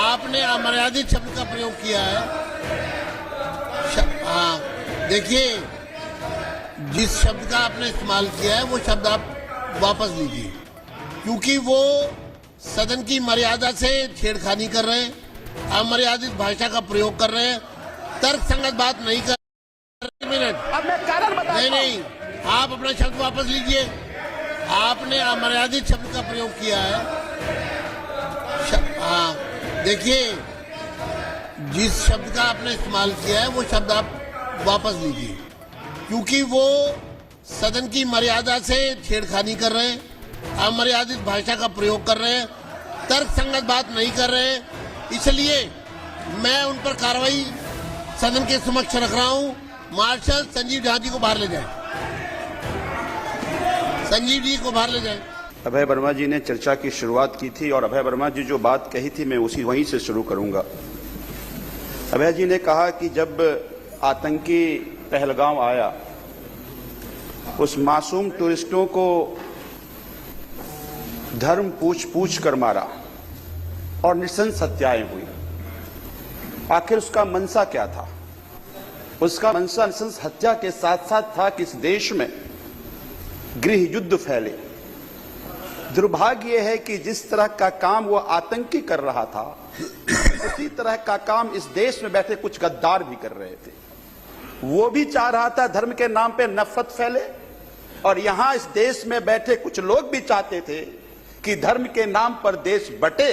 आपने अमर्यादित शब्द का प्रयोग किया है। हाँ, देखिए, जिस शब्द का आपने इस्तेमाल किया है वो शब्द आप वापस लीजिए, क्योंकि वो सदन की मर्यादा से छेड़खानी कर रहे हैं, अमर्यादित भाषा का प्रयोग कर रहे हैं, तर्क संगत बात नहीं कर रहे। मिनट, अब मैं कारण बताता हूं। नहीं, आप अपना शब्द वापस लीजिए। आपने अमर्यादित शब्द का प्रयोग किया है। हाँ, देखिए, जिस शब्द का आपने इस्तेमाल किया है वो शब्द आप वापस लीजिए, क्योंकि वो सदन की मर्यादा से छेड़खानी कर रहे हैं, अमर्यादित भाषा का प्रयोग कर रहे हैं, तर्क संगत बात नहीं कर रहे हैं। इसलिए मैं उन पर कार्रवाई सदन के समक्ष रख रहा हूं। मार्शल संजीव झा जी को बाहर ले जाए। संजीव जी को बाहर ले जाए। अभय वर्मा जी ने चर्चा की शुरुआत की थी और अभय वर्मा जी जो बात कही थी मैं वहीं से शुरू करूंगा। अभय जी ने कहा कि जब आतंकी पहलगाम आया, उस मासूम टूरिस्टों को धर्म पूछ कर मारा और नृशंस हत्याएं हुई। आखिर उसका मंशा क्या था? उसका मंशा नृशंस हत्या के साथ साथ था कि इस देश में गृह युद्ध फैले। दुर्भाग्य यह है कि जिस तरह का काम वो आतंकी कर रहा था, उसी तरह का काम इस देश में बैठे कुछ गद्दार भी कर रहे थे। वो भी चाह रहा था धर्म के नाम पे नफरत फैले, और यहां इस देश में बैठे कुछ लोग भी चाहते थे कि धर्म के नाम पर देश बटे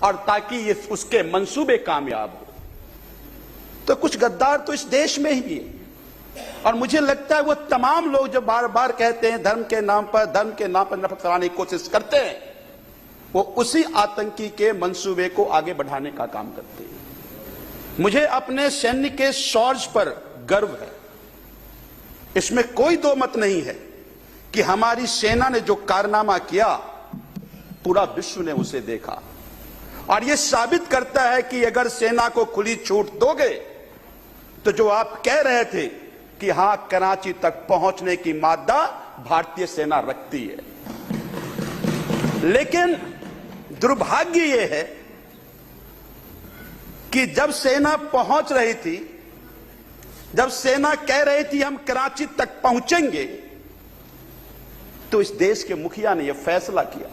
और ताकि ये उसके मंसूबे कामयाब हो। तो कुछ गद्दार तो इस देश में ही है, और मुझे लगता है वो तमाम लोग जो बार बार कहते हैं धर्म के नाम पर नफरत फैलाने की कोशिश करते हैं, वो उसी आतंकी के मंसूबे को आगे बढ़ाने का काम करते हैं। मुझे अपने सैन्य के शौर्य पर गर्व है, इसमें कोई दो मत नहीं है कि हमारी सेना ने जो कारनामा किया पूरा विश्व ने उसे देखा, और यह साबित करता है कि अगर सेना को खुली छूट दोगे तो जो आप कह रहे थे कि हां कराची तक पहुंचने की मादा भारतीय सेना रखती है। लेकिन दुर्भाग्य यह है कि जब सेना पहुंच रही थी, जब सेना कह रही थी हम कराची तक पहुंचेंगे, तो इस देश के मुखिया ने यह फैसला किया।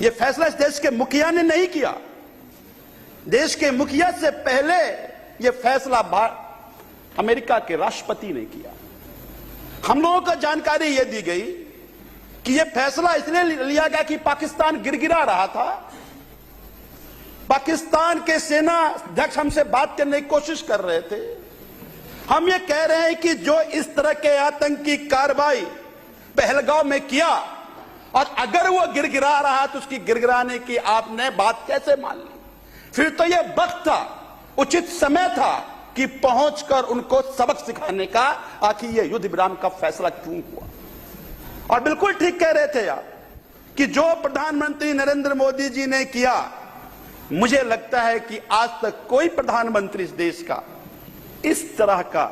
यह फैसला इस देश के मुखिया ने नहीं किया। देश के मुखिया से पहले यह फैसला अमेरिका के राष्ट्रपति ने किया। हम लोगों को जानकारी यह दी गई कि यह फैसला इसलिए लिया गया कि पाकिस्तान गिड़गिड़ा रहा था। पाकिस्तान के सेना अध्यक्ष हमसे बात करने की कोशिश कर रहे थे। हम ये कह रहे हैं कि जो इस तरह के आतंकी कार्रवाई पहलगाम में किया, और अगर वो गिड़गिड़ा रहा तो उसकी गिड़गिड़ाने की आपने बात कैसे मान ली? फिर तो यह वक्त था, उचित समय था कि पहुंचकर उनको सबक सिखाने का, आखिर यह युद्ध विराम का फैसला क्यों हुआ। और बिल्कुल ठीक कह रहे थे आप कि जो प्रधानमंत्री नरेंद्र मोदी जी ने किया, मुझे लगता है कि आज तक कोई प्रधानमंत्री इस देश का इस तरह का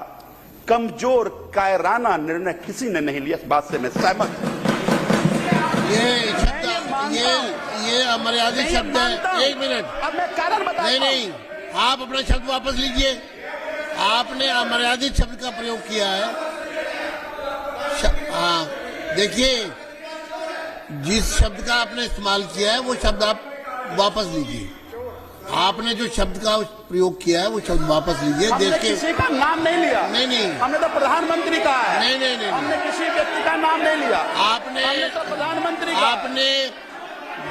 कमजोर कायराना निर्णय किसी ने नहीं लिया। इस बात से मैं सहमत हूं। ये अमर्यादित शब्द है। एक मिनट, अब मैं कारण बताता हूं। नहीं, आप अपना शब्द वापस लीजिए। आपने अमर्यादित शब्द का प्रयोग किया है। हाँ, देखिए, जिस शब्द का आपने इस्तेमाल किया है वो शब्द आप वापस लीजिए। आपने जो शब्द का प्रयोग किया है वो शब्द वापस लीजिए। देख के किसी का नाम नहीं लिया। नहीं, हमने तो प्रधानमंत्री कहा है। नहीं, हमने किसी व्यक्ति का नाम नहीं लिया। हमने तो प्रधानमंत्री आपने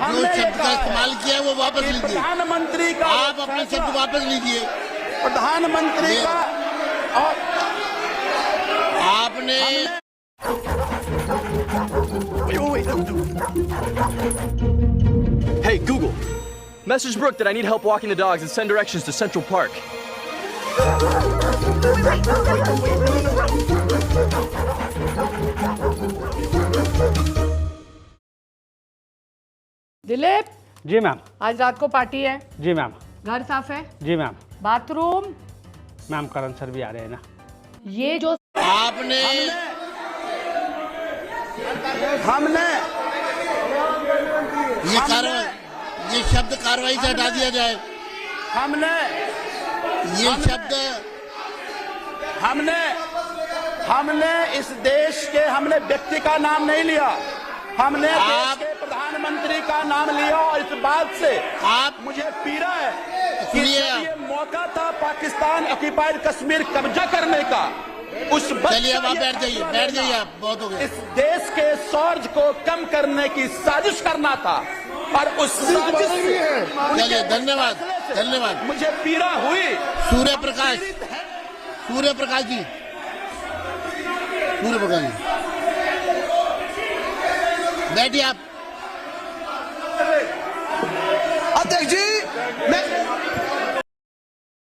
जो शब्द का इस्तेमाल किया है वो वापस लीजिए। प्रधानमंत्री का आप अपने शब्द वापस लीजिए। प्रधानमंत्री का, और आपने Hey, Google. Message Brooke that I need help walking the dogs and send directions to Central Park. Dilip ji ma'am. आज रात को पार्टी है। जी मैम। घर साफ है। जी ma'am. Bathroom ma'am Karan sir भी आ रहे हैं ना। ये जो आपने ये शब्द कार्रवाई से हटा दिया जाए। हमने ये शब्द हमने इस देश के हमने व्यक्ति का नाम नहीं लिया, हमने देश आप- के प्रधानमंत्री का नाम लिया। और इस बात से आप मुझे पीड़ा है कि सुनिए जब आप। ये मौका था पाकिस्तान ऑक्युपाइड कश्मीर कब्जा करने का, उस वक्त चलिए अब आप ये बैठ जाइए, फैसला बैठ लेना, जाइए आप, बहुत हो गया। इस देश के सौर्ज को कम करने की साजिश करना था। और उस साजिश से चलिए, धन्यवाद, फैसले से धन्यवाद। मुझे पीड़ा हुई। सूर्य प्रकाश जी, सूर्य प्रकाश जी, बैठिए आप। अध्यक्ष जी, मैं